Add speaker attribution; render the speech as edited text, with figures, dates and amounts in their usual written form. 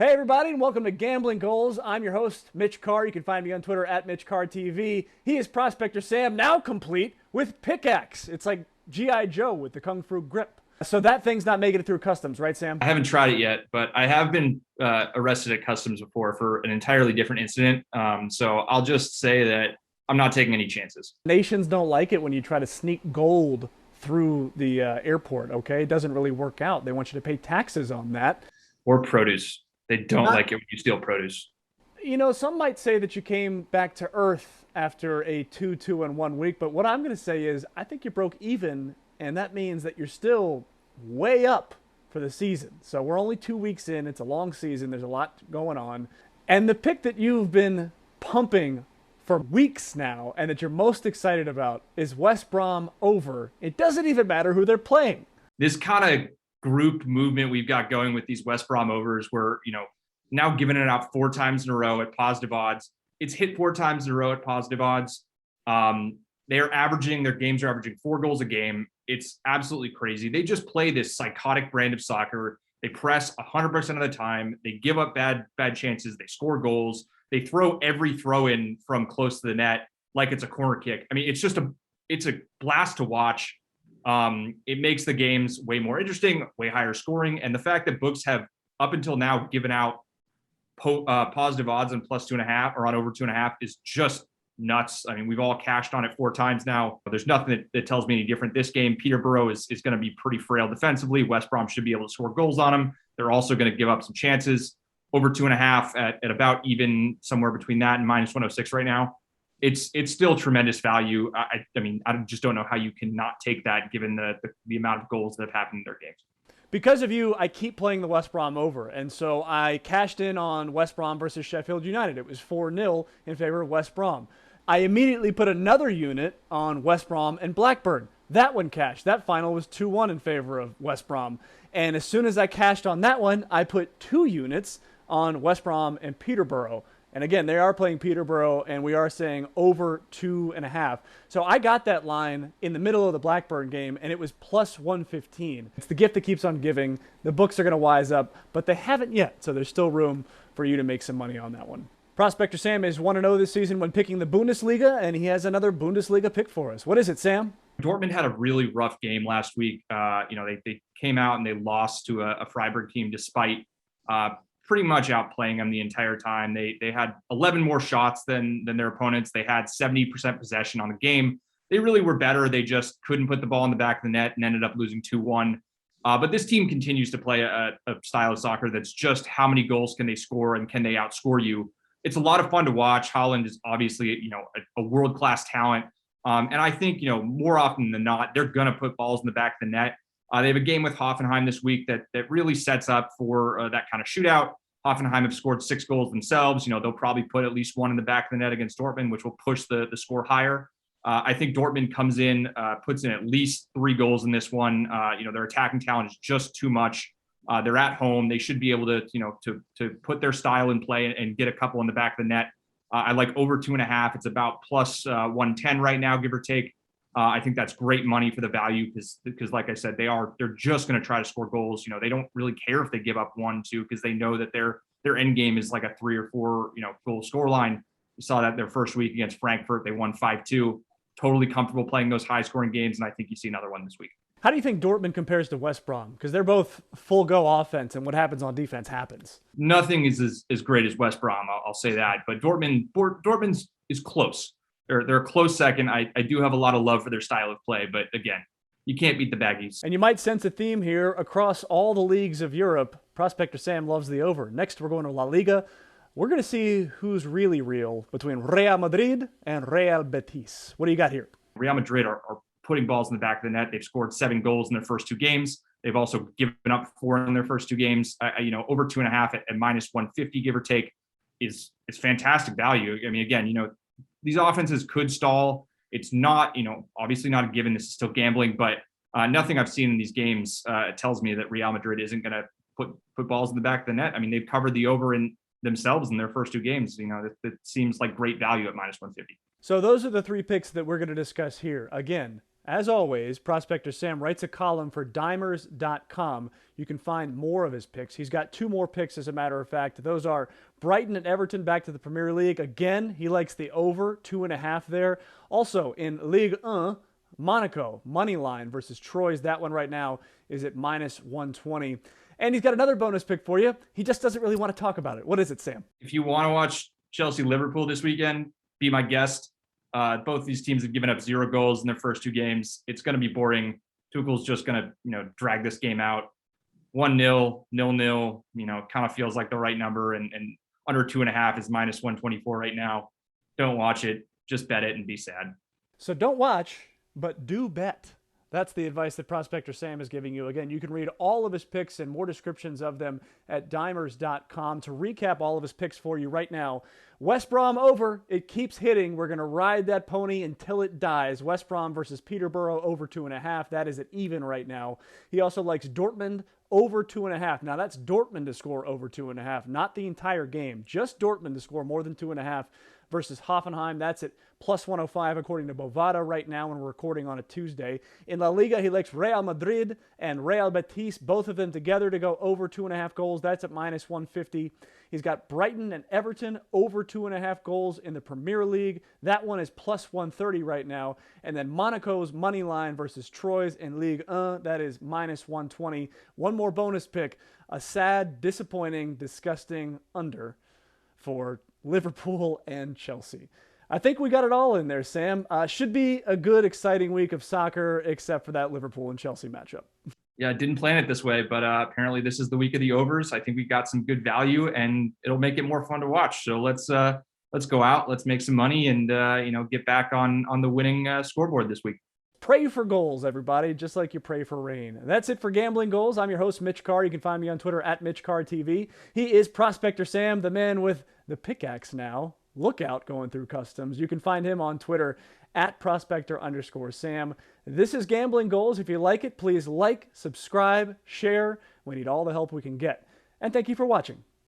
Speaker 1: Hey everybody, and welcome to Gambling Goals. I'm your host, Mitch Carr. You can find me on Twitter at MitchCarrTV. He is Prospector Sam, now complete with pickaxe. It's like G.I. Joe with the Kung Fu grip. So that thing's not making it through customs, right, Sam?
Speaker 2: I haven't tried it yet, but I have been arrested at customs before for an entirely different incident. So I'll just say that I'm not taking any chances.
Speaker 1: Nations don't like it when you try to sneak gold through the airport, okay? It doesn't really work out. They want you to pay taxes on that.
Speaker 2: Or produce. They don't
Speaker 1: Not,
Speaker 2: like it when you steal produce.
Speaker 1: some might say that you came back to earth after a 2-2 in 1 week, but what I'm going to say is I think you broke even, and that means that you're still way up for the season. So we're only 2 weeks in. It's a long season. There's a lot going on. And the pick that you've been pumping for weeks now and that you're most excited about is West Brom over. It doesn't even matter who they're playing.
Speaker 2: This kind of group movement we've got going with these West Brom overs, where now giving it out 4 times in a row at positive odds. It's hit 4 times in a row at positive odds. Their games are averaging 4 goals a game. It's absolutely crazy. They just play this psychotic brand of soccer. They press 100% of the time. They give up bad chances. They score goals. They throw every throw in from close to the net like it's a corner kick. I mean, it's a blast to watch. It makes the games way more interesting, way higher scoring. And the fact that books have up until now given out positive odds on +2.5 or on over 2.5 is just nuts. I mean, we've all cashed on it 4 times now. There's nothing that tells me any different. This game, Peterborough is going to be pretty frail defensively. West Brom should be able to score goals on them. They're also going to give up some chances. Over 2.5 at about even, somewhere between that and -106 right now. It's still tremendous value. I mean, I just don't know how you can not take that given the amount of goals that have happened in their games.
Speaker 1: Because of you, I keep playing the West Brom over. And so I cashed in on West Brom versus Sheffield United. It was 4-0 in favor of West Brom. I immediately put another unit on West Brom and Blackburn. That one cashed. That final was 2-1 in favor of West Brom. And as soon as I cashed on that one, I put 2 units on West Brom and Peterborough. And again, they are playing Peterborough, and we are saying over 2.5. So I got that line in the middle of the Blackburn game, and it was +115. It's the gift that keeps on giving. The books are going to wise up, but they haven't yet. So there's still room for you to make some money on that one. Prospector Sam is 1-0 this season when picking the Bundesliga, and he has another Bundesliga pick for us. What is it, Sam?
Speaker 2: Dortmund had a really rough game last week. They came out and they lost to a Freiburg team despite pretty much outplaying them the entire time. They had 11 more shots than their opponents. They had 70% possession on the game. They really were better. They just couldn't put the ball in the back of the net and ended up losing 2-1. But this team continues to play a style of soccer that's just how many goals can they score and can they outscore you. It's a lot of fun to watch. Haaland is obviously, a world-class talent. And I think, more often than not, they're going to put balls in the back of the net. They have a game with Hoffenheim this week that really sets up for that kind of shootout. Hoffenheim have scored 6 goals themselves. They'll probably put at least one in the back of the net against Dortmund, which will push the score higher. I think Dortmund comes in, puts in at least 3 goals in this one. Their attacking talent is just too much. They're at home. They should be able to put their style in play and get a couple in the back of the net. I like over 2.5. It's about +110 right now, give or take. I think that's great money for the value because, like I said, they're just going to try to score goals. They don't really care if they give up 1-2 because they know that their end game is like a 3 or 4 goal score line. We saw that their first week against Frankfurt. They won 5-2. Totally comfortable playing those high scoring games, and I think you see another one this week.
Speaker 1: How do you think Dortmund compares to West Brom? Because they're both full go offense, and what happens on defense happens.
Speaker 2: Nothing is as great as West Brom. I'll say that, but Dortmund is close. They're a close second. I do have a lot of love for their style of play, but again, you can't beat the Baggies.
Speaker 1: And you might sense a theme here across all the leagues of Europe. Prospector Sam loves the over. Next, we're going to La Liga. We're going to see who's really real between Real Madrid and Real Betis. What do you got here?
Speaker 2: Real Madrid are putting balls in the back of the net. They've scored 7 goals in their first 2 games. They've also given up 4 in their first 2 games. Over 2.5 at -150, give or take, is fantastic value. I mean, again, these offenses could stall. It's not, obviously not a given. This is still gambling, but nothing I've seen in these games tells me that Real Madrid isn't going to put balls in the back of the net. I mean, they've covered the over in themselves in their first 2 games. That seems like great value at -150.
Speaker 1: So those are the 3 picks that we're going to discuss here. Again, As always, Prospector Sam writes a column for dimers.com. You can find more of his picks. He's got 2 more picks, as a matter of fact. Those are Brighton and Everton back to the Premier League. Again, he likes the over 2.5 there. Also, in Ligue 1, Monaco, money line versus Troyes. That one right now is at minus 120. And he's got another bonus pick for you. He just doesn't really want to talk about it. What is it, Sam?
Speaker 2: If you want to watch Chelsea Liverpool this weekend, be my guest. Both these teams have given up 0 goals in their first 2 games. It's going to be boring. Tuchel's just going to, drag this game out. 1-0, 0-0, kind of feels like the right number. And under 2.5 is minus 124 right now. Don't watch it. Just bet it and be sad.
Speaker 1: So don't watch, but do bet. That's the advice that Prospector Sam is giving you. Again, you can read all of his picks and more descriptions of them at dimers.com. To recap all of his picks for you right now, West Brom over. It keeps hitting. We're going to ride that pony until it dies. West Brom versus Peterborough over 2.5. That is at even right now. He also likes Dortmund over 2.5. Now that's Dortmund to score over 2.5, not the entire game. Just Dortmund to score more than 2.5 versus Hoffenheim. That's at plus 105 according to Bovada right now when we're recording on a Tuesday. In La Liga, he likes Real Madrid and Real Betis, both of them together to go over 2.5 goals. That's at minus 150. He's got Brighton and Everton over 2.5 goals in the Premier League. That one is plus 130 right now. And then Monaco's money line versus Troyes in Ligue 1. That is minus 120. One more bonus pick. A sad, disappointing, disgusting under for Liverpool and Chelsea. I think we got it all in there, Sam. Should be a good, exciting week of soccer, except for that Liverpool and Chelsea matchup.
Speaker 2: Yeah, I didn't plan it this way, but apparently this is the week of the overs. I think we got some good value, and it'll make it more fun to watch. So let's go out, let's make some money, and get back on the winning scoreboard this week.
Speaker 1: Pray for goals, everybody, just like you pray for rain. That's it for Gambling Goals. I'm your host, Mitch Carr. You can find me on Twitter at MitchCarrTV. He is Prospector Sam, the man with the pickaxe now. Look out going through customs. You can find him on Twitter at Prospector_Sam. This is Gambling Goals. If you like it, please like, subscribe, share. We need all the help we can get. And thank you for watching.